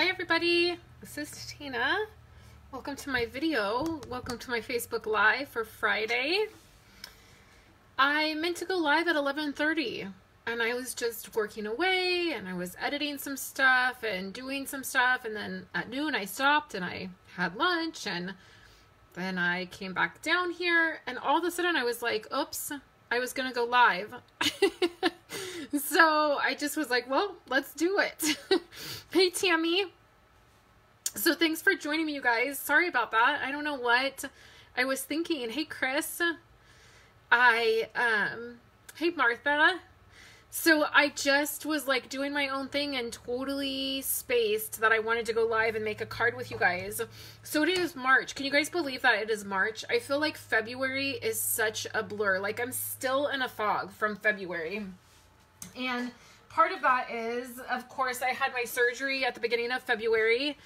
Hi everybody, this is Tina. Welcome to my video. Welcome to my Facebook Live for Friday. I meant to go live at 11:30 and I was just working away and I was editing some stuff and doing some stuff, and then at noon I stopped and I had lunch, and then I came back down here and all of a sudden I was like, oops, I was gonna go live. So I just was like, well, let's do it. Hey Tammy. So thanks for joining me, you guys. Sorry about that. I don't know what I was thinking. Hey Chris. Hey Martha. So I just was like doing my own thing and totally spaced that I wanted to go live and make a card with you guys. So it is March. Can you guys believe that it is March? I feel like February is such a blur. Like I'm still in a fog from February. And part of that is, of course, I had my surgery at the beginning of February,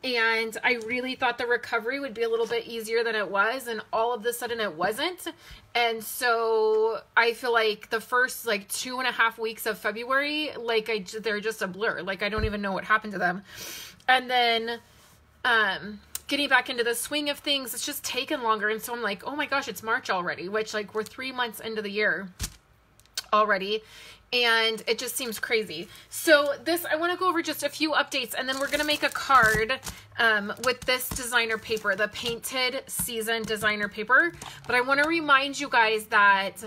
and I really thought the recovery would be a little bit easier than it was, and all of a sudden it wasn't. And so I feel like the first like 2.5 weeks of February, like they're just a blur. Like I don't even know what happened to them. And then getting back into the swing of things, it's just taken longer. And so I'm like, oh my gosh, it's March already, which like we're 3 months into the year already. And it just seems crazy. So this, I want to go over just a few updates, and then we're going to make a card with this designer paper, the Painted Season designer paper. But I want to remind you guys that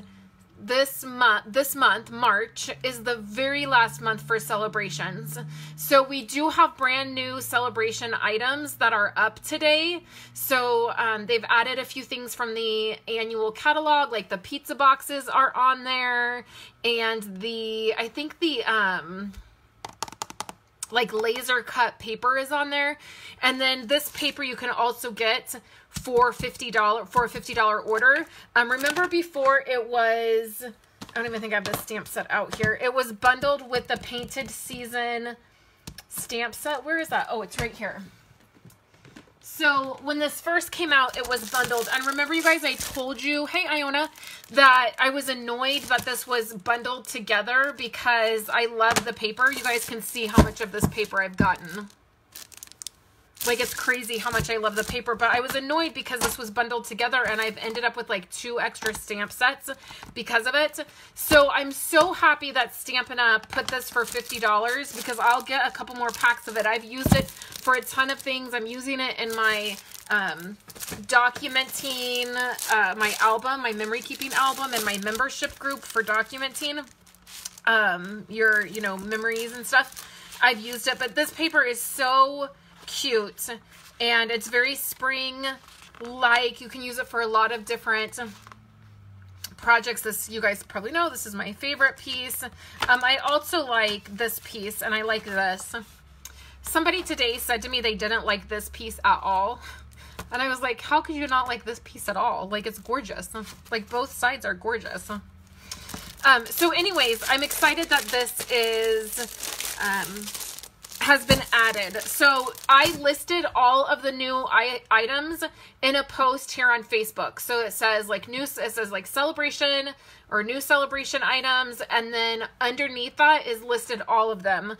this month, March, is the very last month for celebrations. So we do have brand new celebration items that are up today. So they've added a few things from the annual catalog, like the pizza boxes are on there, and I think the like laser cut paper is on there. And then this paper you can also get for $50 order. Remember before it was, I don't even think I have the stamp set out here. It was bundled with the Painted Season stamp set. Where is that? Oh, it's right here. So when this first came out, it was bundled. And remember, you guys, I told you, hey, Iona, that I was annoyed that this was bundled together because I love the paper. You guys can see how much of this paper I've gotten. Like, it's crazy how much I love the paper, but I was annoyed because this was bundled together and I've ended up with like 2 extra stamp sets because of it. So I'm so happy that Stampin' Up! Put this for $50 because I'll get a couple more packs of it. I've used it for a ton of things. I'm using it in my documenting my album, my memory keeping album, and my membership group for documenting your, you know, memories and stuff. I've used it, but this paper is so cute and it's very spring like. You can use it for a lot of different projects. This, you guys probably know, this is my favorite piece. I also like this piece, and I like this. Somebody today said to me they didn't like this piece at all, and I was like, how could you not like this piece at all? Like, it's gorgeous. Like, both sides are gorgeous. So anyways, I'm excited that this is has been added. So I listed all of the new items in a post here on Facebook. So it says like it says like celebration or new celebration items, and then underneath that is listed all of them.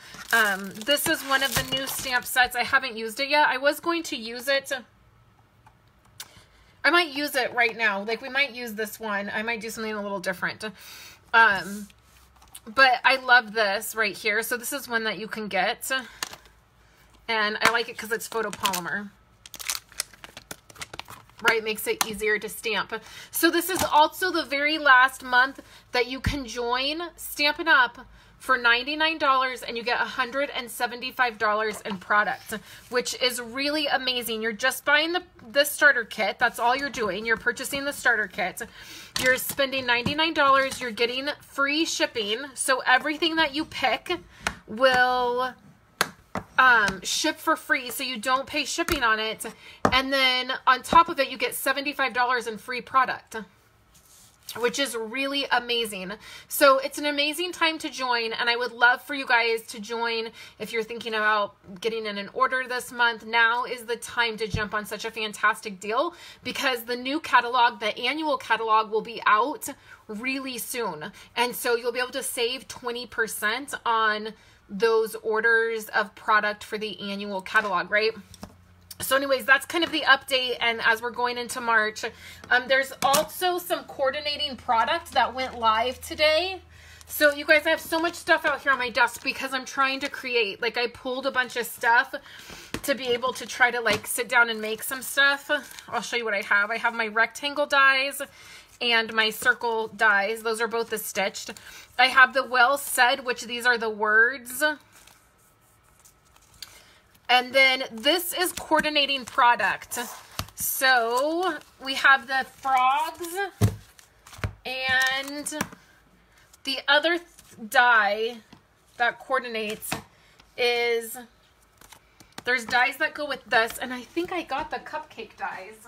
This is one of the new stamp sets. I haven't used it yet. I was going to use it. I might use it right now. Like, we might use this one. I might do something a little different. But I love this right here. So this is one that you can get. And I like it because it's photopolymer. Right? Makes it easier to stamp. So this is also the very last month that you can join Stampin' Up! For $99, and you get $175 in product, which is really amazing. You're just buying the starter kit. That's all you're doing. You're purchasing the starter kit. You're spending $99. You're getting free shipping. So everything that you pick will ship for free, so you don't pay shipping on it. And then on top of it, you get $75 in free product, which is really amazing. So it's an amazing time to join, and I would love for you guys to join if you're thinking about getting in an order this month. Now is the time to jump on such a fantastic deal, because the new catalog, the annual catalog, will be out really soon. And so you'll be able to save 20% on those orders of product for the annual catalog, right? So anyways, that's kind of the update. And as we're going into March, there's also some coordinating product that went live today. So you guys, I have so much stuff out here on my desk because I'm trying to create, like I pulled a bunch of stuff to be able to try to like sit down and make some stuff. I'll show you what I have. I have my rectangle dies and my circle dies. Those are both the stitched. I have the well said, which these are the words. And then this is coordinating product. So we have the frogs, and the other die that coordinates is, there's dies that go with this, and I think I got the cupcake dies.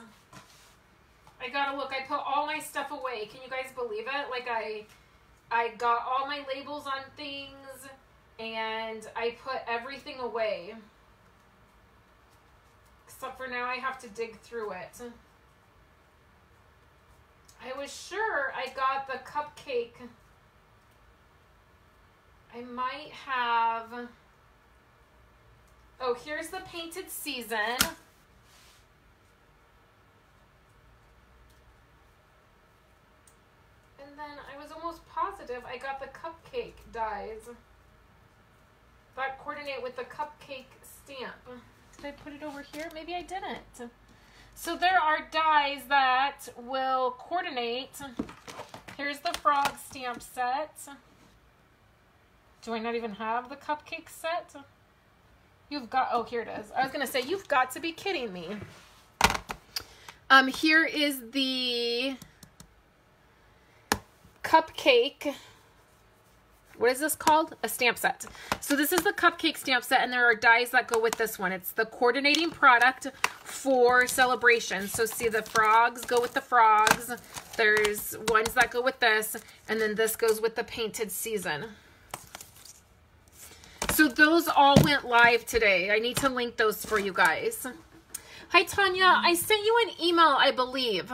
I gotta look. I put all my stuff away. Can you guys believe it? Like I got all my labels on things, and I put everything away. Except for now I have to dig through it. I was sure I got the cupcake. I might have... Oh, here's the painted season. And then I was almost positive I got the cupcake dies that coordinate with the cupcake stamp. Did I put it over here? Maybe I didn't. So there are dies that will coordinate. Here's the frog stamp set. Do I not even have the cupcake set? You've got, oh, here it is. I was going to say, you've got to be kidding me. Here is the cupcake. What is this called? A stamp set. So this is the cupcake stamp set, and there are dies that go with this one. It's the coordinating product for celebration. So see, the frogs go with the frogs. There's ones that go with this, and then this goes with the painted season. So those all went live today. I need to link those for you guys. Hi, Tanya. I sent you an email, I believe,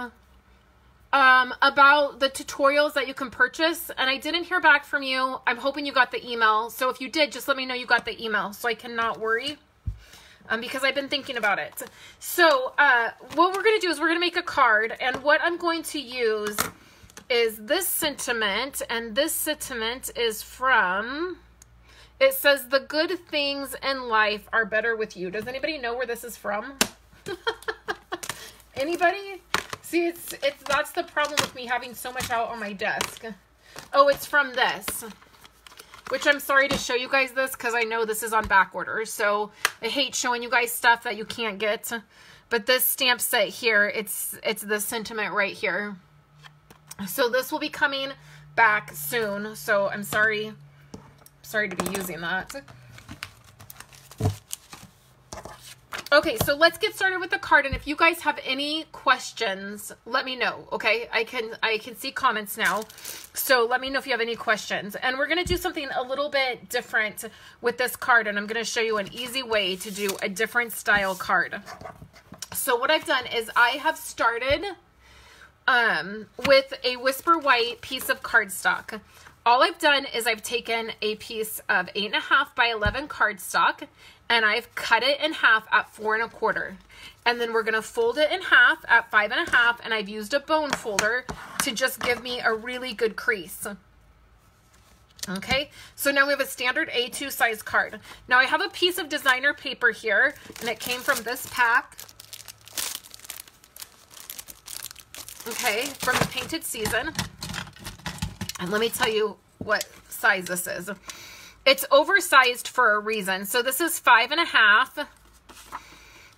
about the tutorials that you can purchase, and I didn't hear back from you. I'm hoping you got the email. So if you did, just let me know you got the email so I cannot worry, because I've been thinking about it. So what we're going to do is we're going to make a card, and what I'm going to use is this sentiment, and this sentiment is from, it says, the good things in life are better with you. Does anybody know where this is from? Anybody? See, that's the problem with me having so much out on my desk. Oh, it's from this, which I'm sorry to show you guys this because I know this is on back order. So I hate showing you guys stuff that you can't get. But this stamp set here, it's the sentiment right here. So this will be coming back soon. So I'm sorry to be using that. Okay, so let's get started with the card, and if you guys have any questions, let me know, okay? I can see comments now, so let me know if you have any questions. And we're going to do something a little bit different with this card, and I'm going to show you an easy way to do a different style card. So what I've done is I have started with a Whisper White piece of cardstock. All I've done is I've taken a piece of 8.5 by 11 cardstock, and I've cut it in half at 4 1/4. And then we're going to fold it in half at 5 1/2, and I've used a bone folder to just give me a really good crease. Okay, so now we have a standard A2 size card. Now I have a piece of designer paper here, and it came from this pack. Okay, from the painted season. And let me tell you what size this is. It's oversized for a reason. So this is 5 1/2.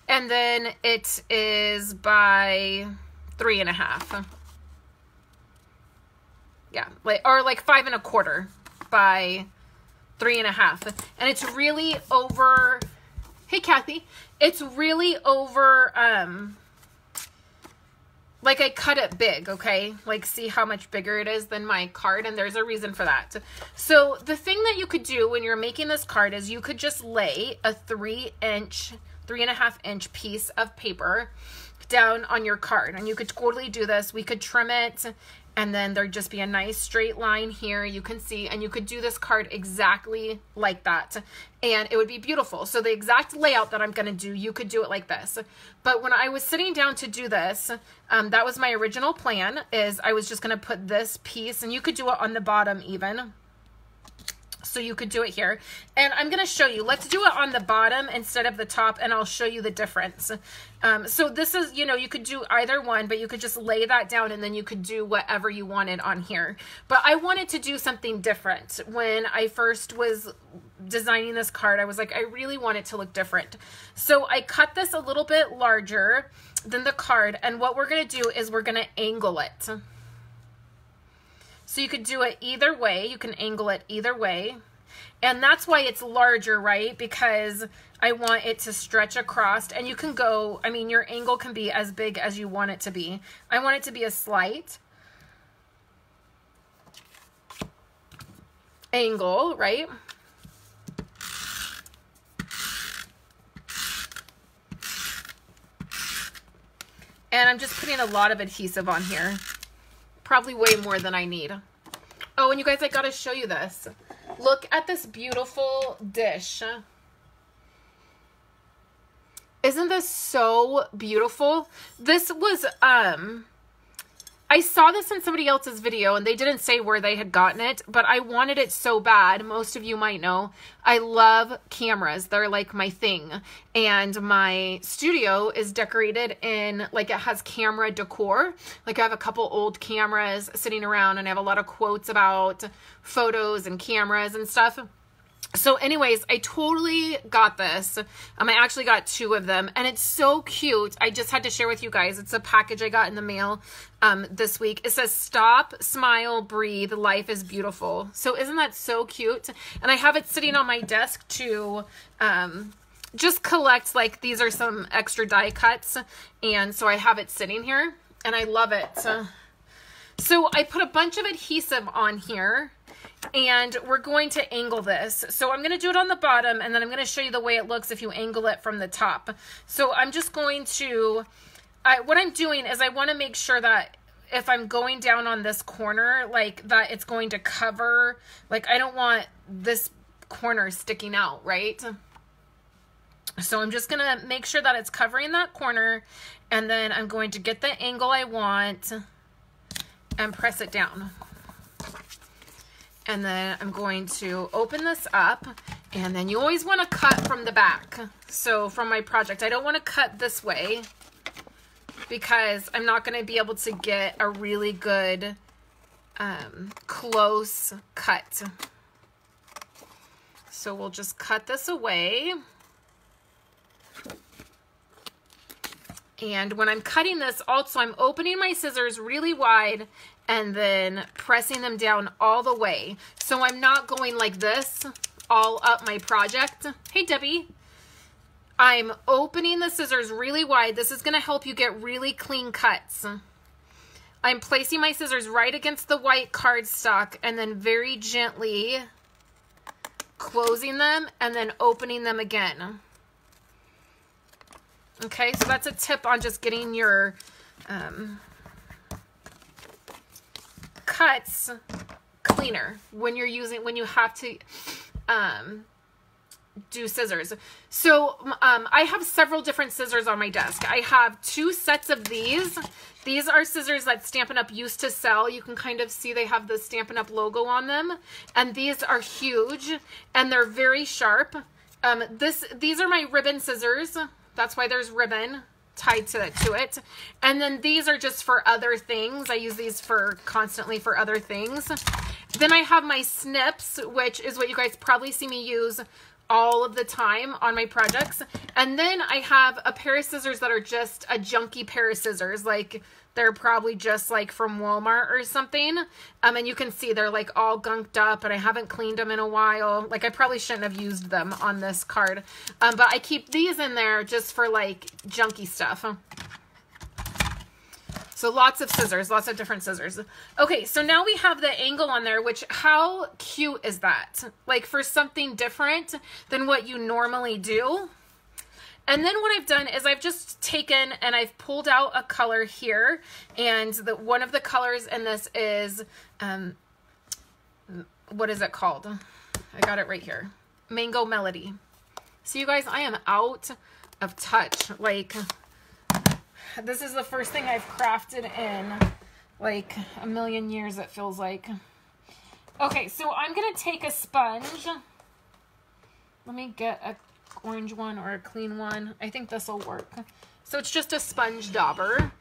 And then it is by 3 1/2. Yeah, like 5 1/4 by 3 1/2. And it's really over, hey Kathy, it's really over, like I cut it big, okay? Like see how much bigger it is than my card, and there's a reason for that. So the thing that you could do when you're making this card is you could just lay a 3 1/2 inch piece of paper down on your card, and you could totally do this. We could trim it and then there'd just be a nice straight line here, you can see, and you could do this card exactly like that, and it would be beautiful. So the exact layout that I'm going to do, you could do it like this. But when I was sitting down to do this, that was my original plan, is I was just going to put this piece, and you could do it on the bottom even. So you could do it here, and I'm going to show you. Let's do it on the bottom instead of the top, and I'll show you the difference. So this is, you know, you could do either one, but you could just lay that down, and then you could do whatever you wanted on here. But I wanted to do something different. When I first was designing this card, I was like, I really want it to look different. So I cut this a little bit larger than the card, and what we're going to do is we're going to angle it. So you could do it either way. You can angle it either way. And that's why it's larger, right? Because I want it to stretch across. And you can go, I mean, your angle can be as big as you want it to be. I want it to be a slight angle, right? And I'm just putting a lot of adhesive on here. Probably way more than I need. Oh, and you guys, I gotta show you this. Look at this beautiful dish. Isn't this so beautiful? This was, I saw this in somebody else's video, and they didn't say where they had gotten it, but I wanted it so bad. Most of you might know I love cameras. They're like my thing. And my studio is decorated in, like, it has camera decor. Like, I have a couple old cameras sitting around, and I have a lot of quotes about photos and cameras and stuff. So anyways, I totally got this. I actually got 2 of them, and it's so cute. I just had to share with you guys. It's a package I got in the mail this week. It says, "Stop, smile, breathe. Life is beautiful." So isn't that so cute? And I have it sitting on my desk to just collect, like, these are some extra die cuts. And so I have it sitting here, and I love it. So I put a bunch of adhesive on here, and we're going to angle this. So I'm going to do it on the bottom, and then I'm going to show you the way it looks if you angle it from the top. So I'm just going to, what I'm doing is I want to make sure that if I'm going down on this corner, like, that it's going to cover, like, I don't want this corner sticking out, right? So I'm just going to make sure that it's covering that corner, and then I'm going to get the angle I want and press it down. And then I'm going to open this up, and then you always want to cut from the back. So from my project, I don't want to cut this way because I'm not going to be able to get a really good close cut. So we'll just cut this away. And when I'm cutting this, also I'm opening my scissors really wide and then pressing them down all the way. So I'm not going like this all up my project. Hey, Debbie. I'm opening the scissors really wide. This is going to help you get really clean cuts. I'm placing my scissors right against the white cardstock and then very gently closing them and then opening them again. Okay, so that's a tip on just getting your cuts cleaner when you're using, when you have to do scissors. So I have several different scissors on my desk. I have 2 sets of these. These are scissors that Stampin' Up! Used to sell. You can kind of see they have the Stampin' Up! Logo on them. And these are huge and they're very sharp. These are my ribbon scissors. That's why there's ribbon tied to it. And then these are just for other things. I use these for constantly for other things. Then I have my snips, which is what you guys probably see me use all of the time on my projects. And then I have a pair of scissors that are just a junky pair of scissors. Like, they're probably just like from Walmart or something. And you can see they're like all gunked up and I haven't cleaned them in a while. Like, I probably shouldn't have used them on this card. But I keep these in there just for like junky stuff. So lots of scissors, lots of different scissors. Okay, so now we have the angle on there, which, how cute is that? Like, for something different than what you normally do. And then what I've done is I've just taken and I've pulled out a color here, and one of the colors in this is, what is it called? I got it right here. Mango Melody. So you guys, I am out of touch. Like, this is the first thing I've crafted in like a million years, it feels like. Okay, so I'm going to take a sponge. Let me get a orange one or a clean one. I think this will work. So it's just a sponge dauber.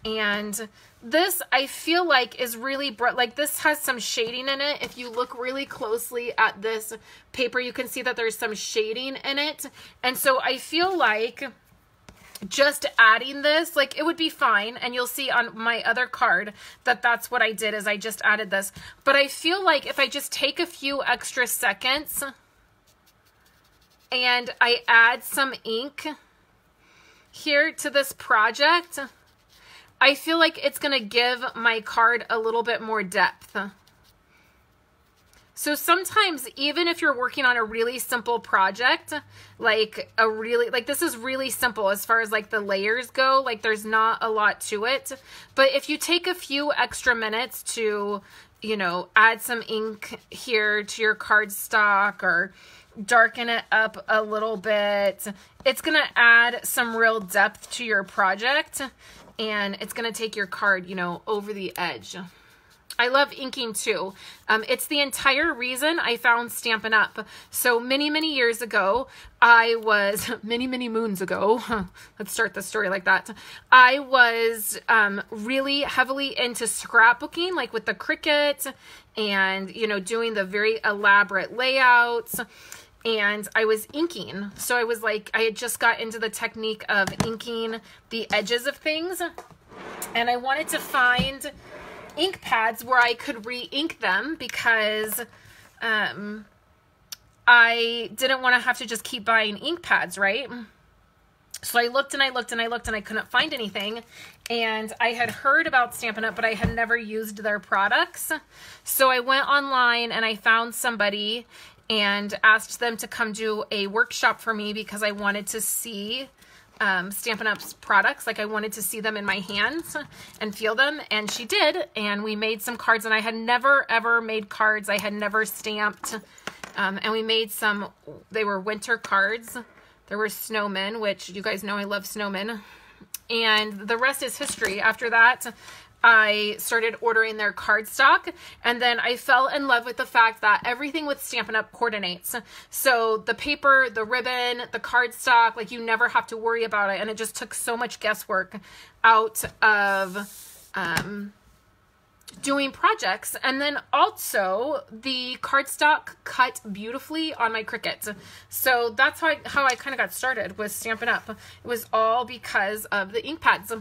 And this, I feel like, is really bright. Like, this has some shading in it. If you look really closely at this paper, you can see that there's some shading in it. And so I feel like just adding this, like, it would be fine. And you'll see on my other card that that's what I did, is I just added this. But I feel like if I just take a few extra seconds and I add some ink here to this project, I feel like it's going to give my card a little bit more depth. So sometimes, even if you're working on a really simple project, like this is really simple as far as like the layers go, like there's not a lot to it. But if you take a few extra minutes to, you know, add some ink here to your cardstock or darken it up a little bit, it's going to add some real depth to your project, and it's going to take your card, you know, over the edge. I love inking too. It's the entire reason I found Stampin' Up. So many, many years ago, I was, many, many moons ago, let's start the story like that. I was really heavily into scrapbooking, like with the Cricut and, you know, doing the very elaborate layouts. And I was inking. So I was like, I had just got into the technique of inking the edges of things. And I wanted to find ink pads where I could re-ink them, because I didn't want to have to just keep buying ink pads, right? So I looked and I looked and I looked and I couldn't find anything. And I had heard about Stampin' Up, but I had never used their products. So I went online and I found somebody and asked them to come do a workshop for me, because I wanted to see Stampin' Up's products. Like, I wanted to see them in my hands and feel them, and she did, and we made some cards. And I had never ever made cards. I had never stamped, and we made some. They were winter cards. There were snowmen, which you guys know I love snowmen, and the rest is history. After that, I started ordering their cardstock, and then I fell in love with the fact that everything with Stampin' Up coordinates. So the paper, the ribbon, the cardstock, like, you never have to worry about it. And it just took so much guesswork out of doing projects. And then also the cardstock cut beautifully on my Cricut. So that's how I kind of got started with Stampin' Up. It was all because of the ink pads.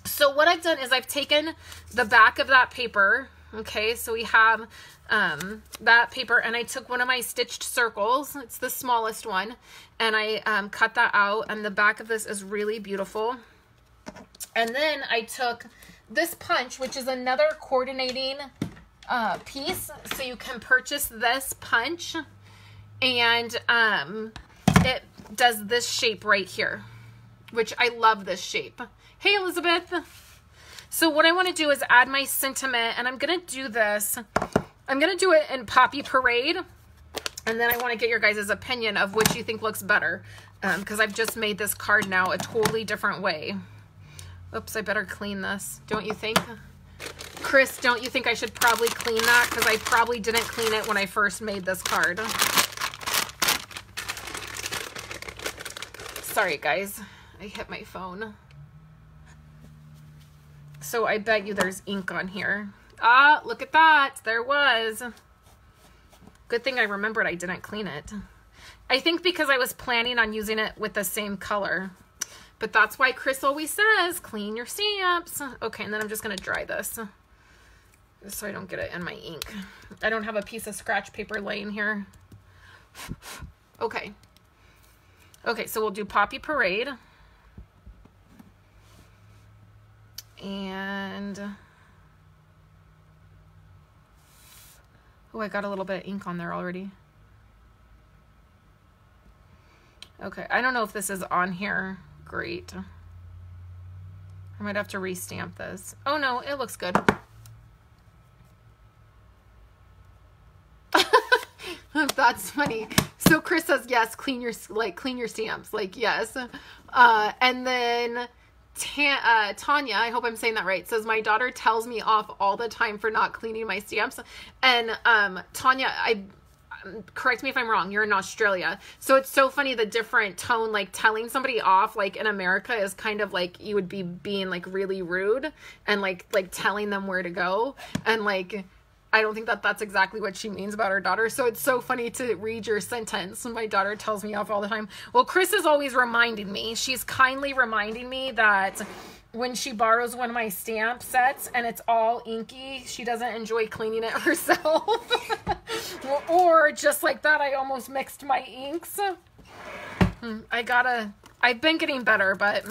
So what I've done is I've taken the back of that paper. Okay, so we have that paper, and I took one of my stitched circles. It's the smallest one, and I cut that out, and the back of this is really beautiful. And then I took this punch, which is another coordinating piece. So you can purchase this punch, and it does this shape right here, which I love this shape. Hey, Elizabeth. So what I want to do is add my sentiment, and I'm going to do this. I'm going to do it in Poppy Parade, and then I want to get your guys' opinion of which you think looks better, because I've just made this card now a totally different way. Oops, I better clean this. Don't you think? Chris, don't you think I should probably clean that? Because I probably didn't clean it when I first made this card. Sorry, guys. I hit my phone. So I bet you there's ink on here. Ah, look at that. There was. Good thing I remembered I didn't clean it. I think because I was planning on using it with the same color. But that's why Chris always says, clean your stamps. Okay, and then I'm just going to dry this, so I don't get it in my ink. I don't have a piece of scratch paper laying here. Okay. Okay, so we'll do Poppy Parade. And, oh, I got a little bit of ink on there already. Okay, I don't know if this is on here. Great. I might have to restamp this. Oh no, it looks good. That's funny. So Chris says, yes, clean your stamps. Like, yes. And then Tanya, I hope I'm saying that right, says, my daughter tells me off all the time for not cleaning my stamps. And Tanya, correct me if I'm wrong, you're in Australia. So it's so funny, the different tone, like telling somebody off, like in America is kind of like you would be being like really rude and like telling them where to go. And like, I don't think that that's exactly what she means about her daughter. So it's so funny to read your sentence. My daughter tells me off all the time. Well, Chris is always reminding me. She's kindly reminding me that when she borrows one of my stamp sets and it's all inky, she doesn't enjoy cleaning it herself. Or just like that, I almost mixed my inks. I've been getting better, but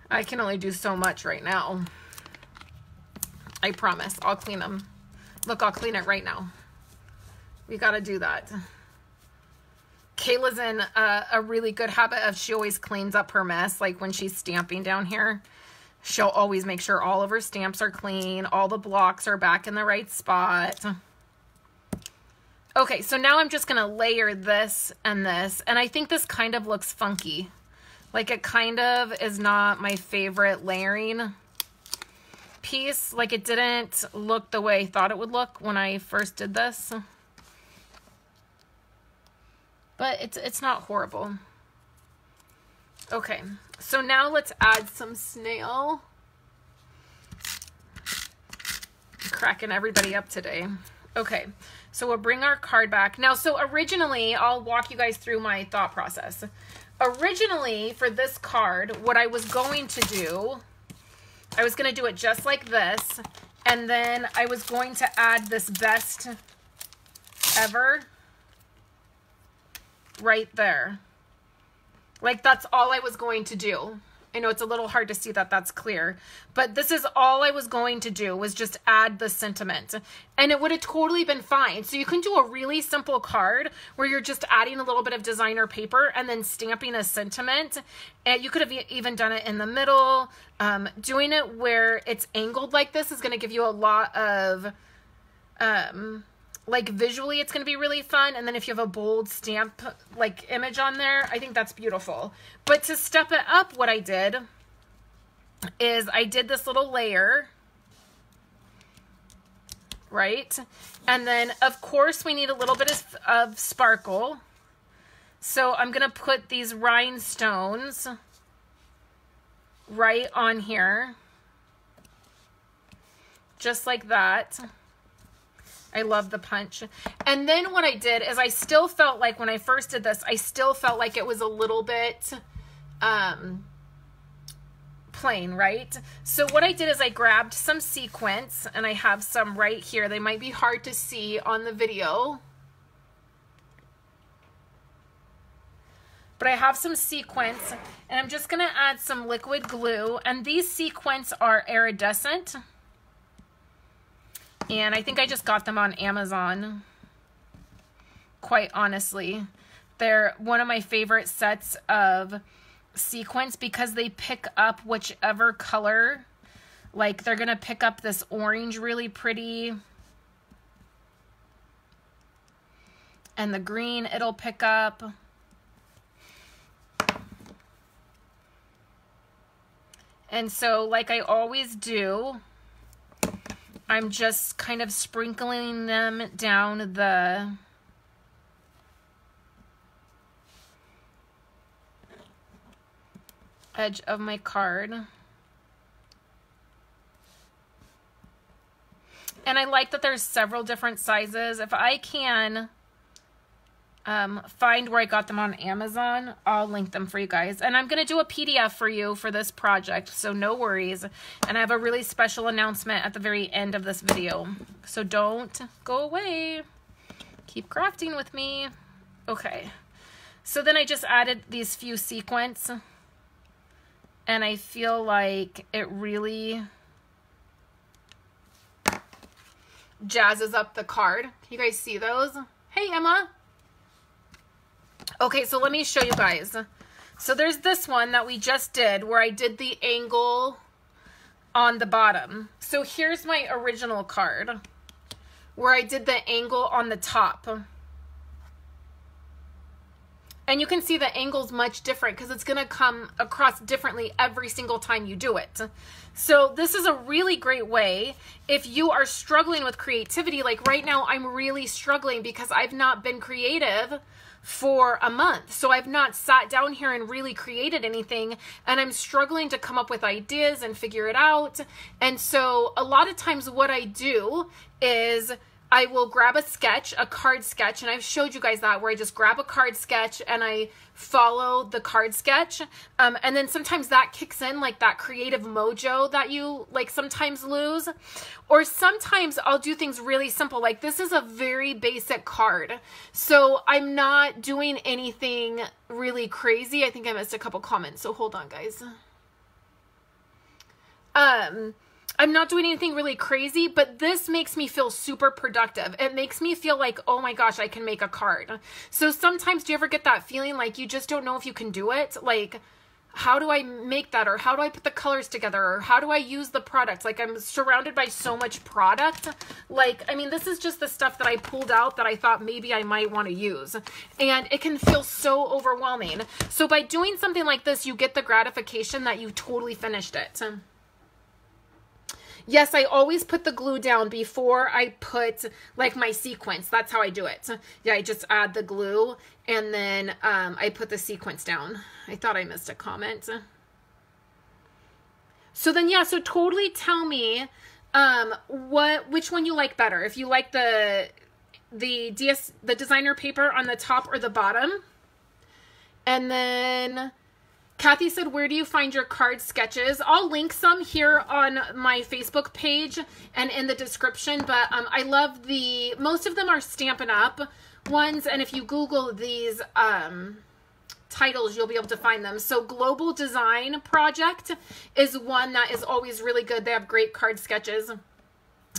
I can only do so much right now. I promise. I'll clean them. Look, I'll clean it right now. We got to do that. Kayla's in a really good habit of she always cleans up her mess. Like when she's stamping down here, she'll always make sure all of her stamps are clean. All the blocks are back in the right spot. Okay, so now I'm just going to layer this and this. And I think this kind of looks funky. Like it kind of is not my favorite layering piece. Like it didn't look the way I thought it would look when I first did this. But it's not horrible. Okay, so now let's add some snail. I'm cracking everybody up today. Okay, so we'll bring our card back. Now, so originally, I'll walk you guys through my thought process. Originally, for this card, what I was going to do, I was going to do it just like this, and then I was going to add this best ever right there. Like that's all I was going to do. I know it's a little hard to see that that's clear, but this is all I was going to do, was just add the sentiment, and it would have totally been fine. So you can do a really simple card where you're just adding a little bit of designer paper and then stamping a sentiment. And you could have even done it in the middle. Doing it where it's angled like this is going to give you a lot of like visually it's going to be really fun. And then if you have a bold stamp like image on there, I think that's beautiful. But to step it up, what I did is I did this little layer, right? And then of course we need a little bit of sparkle. So I'm going to put these rhinestones right on here, just like that. I love the punch. And then what I did is I still felt like when I first did this, I still felt like it was a little bit plain, right? So what I did is I grabbed some sequins, and I have some right here. They might be hard to see on the video, but I have some sequins, and I'm just going to add some liquid glue. And these sequins are iridescent. And I think I just got them on Amazon, quite honestly. They're one of my favorite sets of sequins because they pick up whichever color. Like they're going to pick up this orange really pretty. And the green it'll pick up. And so like I always do, I'm just kind of sprinkling them down the edge of my card. And I like that there's several different sizes. If I can find where I got them on Amazon, I'll link them for you guys. And I'm going to do a PDF for you for this project, so no worries. And I have a really special announcement at the very end of this video, so don't go away. Keep crafting with me. Okay, so then I just added these few sequins, and I feel like it really jazzes up the card. Can you guys see those? Hey, Emma. Okay, so let me show you guys. So there's this one that we just did where I did the angle on the bottom. So here's my original card where I did the angle on the top. And you can see the angle's much different because it's going to come across differently every single time you do it. So this is a really great way if you are struggling with creativity. Like right now, I'm really struggling because I've not been creative for a month. So I've not sat down here and really created anything, and I'm struggling to come up with ideas and figure it out. And so a lot of times what I do is I will grab a sketch, a card sketch, and I've showed you guys that where I just grab a card sketch and I follow the card sketch. And then sometimes that kicks in, like that creative mojo that you like sometimes lose. Or sometimes I'll do things really simple. Like this is a very basic card. So I'm not doing anything really crazy. I think I missed a couple comments. So hold on, guys. I'm not doing anything really crazy, but this makes me feel super productive. It makes me feel like, oh my gosh, I can make a card. So sometimes do you ever get that feeling like you just don't know if you can do it? Like, how do I make that? Or how do I put the colors together? Or how do I use the products? Like I'm surrounded by so much product. Like, I mean, this is just the stuff that I pulled out that I thought maybe I might want to use. And it can feel so overwhelming. So by doing something like this, you get the gratification that you totally finished it. Yes, I always put the glue down before I put like my sequence. That's how I do it. Yeah, I just add the glue and then I put the sequence down. I thought I missed a comment. So then, yeah, so totally tell me which one you like better. If you like the designer paper on the top or the bottom. And then Kathy said, where do you find your card sketches? I'll link some here on my Facebook page and in the description, but I love most of them are Stampin' Up! Ones, and if you Google these titles, you'll be able to find them. So Global Design Project is one that is always really good. They have great card sketches.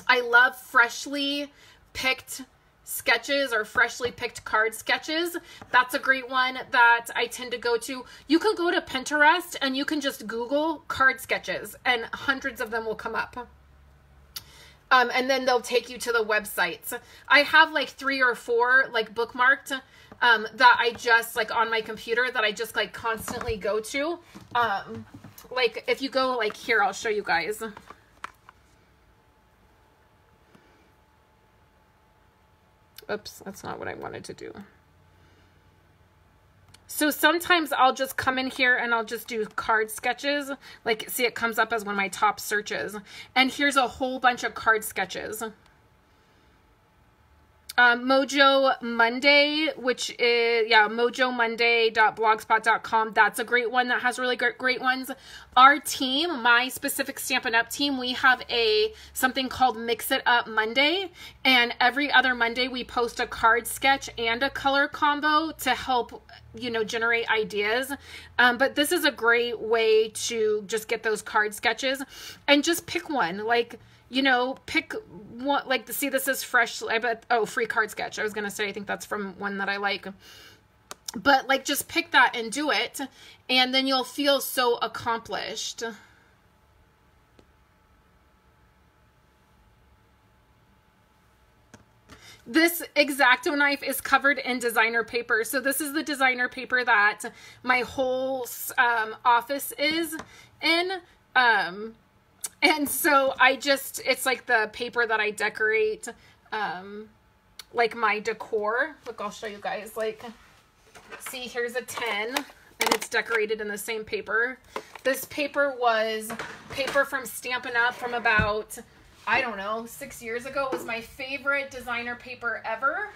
I love freshly picked sketches or freshly picked card sketches. That's a great one that I tend to go to. You can go to Pinterest and you can just Google card sketches and hundreds of them will come up. And then they'll take you to the websites. I have like 3 or 4 like bookmarked that I just like on my computer that I just like constantly go to. Like if you go like here, I'll show you guys. Oops, that's not what I wanted to do. So sometimes I'll just come in here and I'll just do card sketches. Like, see, it comes up as one of my top searches. And here's a whole bunch of card sketches. Mojo Monday, which is, yeah, mojomonday.blogspot.com. That's a great one that has really great ones. Our team, my specific Stampin' Up! Team, we have something called Mix It Up Monday. And every other Monday we post a card sketch and a color combo to help, you know, generate ideas. But this is a great way to just get those card sketches and just pick one. Like, you know, pick one, like, see, this is fresh, I bet, oh, free card sketch. I was going to say, I think that's from one that I like. But, like, just pick that and do it, and then you'll feel so accomplished. This X-Acto knife is covered in designer paper. So this is the designer paper that my whole office is in. And so it's like the paper that I decorate, like my decor. Look, I'll show you guys, like, see, here's a 10 and it's decorated in the same paper. This paper was paper from Stampin' Up! From about, I don't know, 6 years ago. It was my favorite designer paper ever.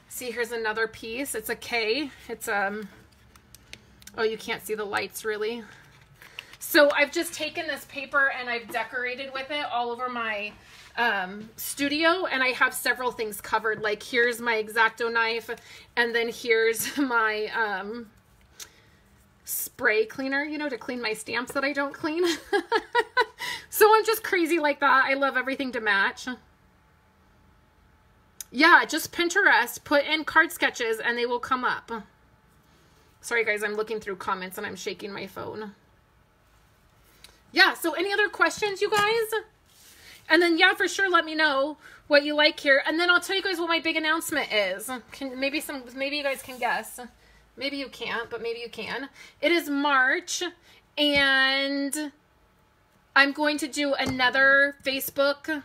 See, here's another piece. It's a K. It's, oh, you can't see the lights really. So I've just taken this paper and I've decorated with it all over my studio, and I have several things covered. Like, here's my X-Acto knife, and then here's my spray cleaner, you know, to clean my stamps that I don't clean. So I'm just crazy like that. I love everything to match. Yeah, just Pinterest, put in card sketches and they will come up. Sorry guys, I'm looking through comments and I'm shaking my phone. Yeah, so any other questions, you guys? And then, yeah, for sure, let me know what you like here. And then I'll tell you guys what my big announcement is. Maybe you guys can guess. Maybe you can't, but maybe you can. It is March, and I'm going to do another Facebook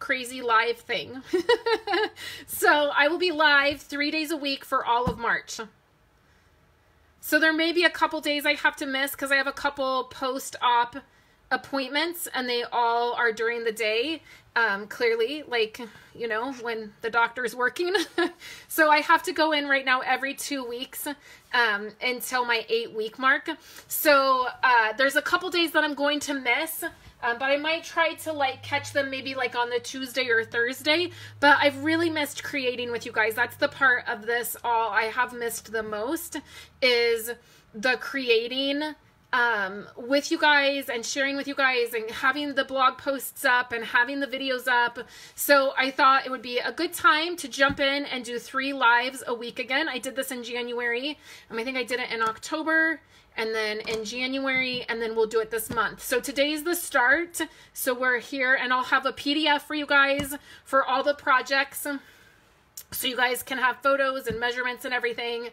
crazy live thing. So I will be live 3 days a week for all of March. So there may be a couple days I have to miss because I have a couple post-op appointments and they all are during the day. Clearly, like, you know, when the doctor's working. So I have to go in right now every 2 weeks until my 8-week mark. So there's a couple days that I'm going to miss. But I might try to like catch them maybe like on the Tuesday or Thursday. But I've really missed creating with you guys. That's the part of this all I have missed the most, is the creating with you guys and sharing with you guys and having the blog posts up and having the videos up. So I thought it would be a good time to jump in and do 3 lives a week again. I did this in January. I think I did it in October, and then in January, and then we'll do it this month. So today's the start. So we're here, and I'll have a PDF for you guys for all the projects, so you guys can have photos and measurements and everything.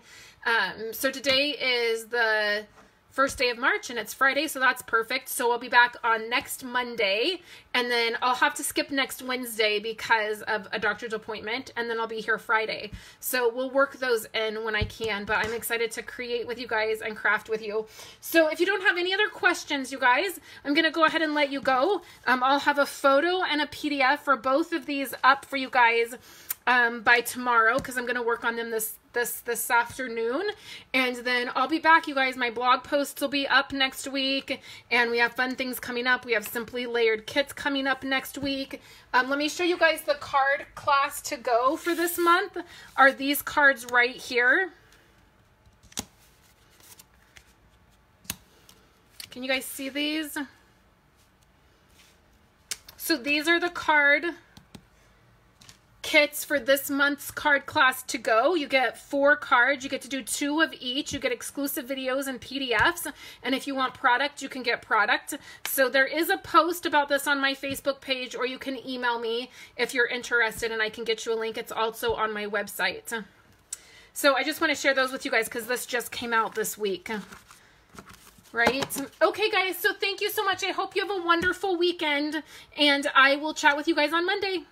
So today is the first day of March, and it's Friday, so that's perfect. So I'll be back on next Monday, and then I'll have to skip next Wednesday because of a doctor's appointment, and then I'll be here Friday. So we'll work those in when I can, but I'm excited to create with you guys and craft with you. So if you don't have any other questions, you guys, I'm going to go ahead and let you go. I'll have a photo and a PDF for both of these up for you guys by tomorrow, because I'm going to work on them this afternoon, and then I'll be back, you guys. My blog posts will be up next week, and we have fun things coming up. We have Simply Layered kits coming up next week. Let me show you guys the card class to go for this month. Are these cards right here? Can you guys see these? So these are the card kits for this month's card class to go. You get 4 cards. You get to do 2 of each. You get exclusive videos and PDFs. And if you want product, you can get product. So there is a post about this on my Facebook page, or you can email me if you're interested and I can get you a link. It's also on my website. So I just want to share those with you guys because this just came out this week. Right? Okay, guys. So thank you so much. I hope you have a wonderful weekend, and I will chat with you guys on Monday.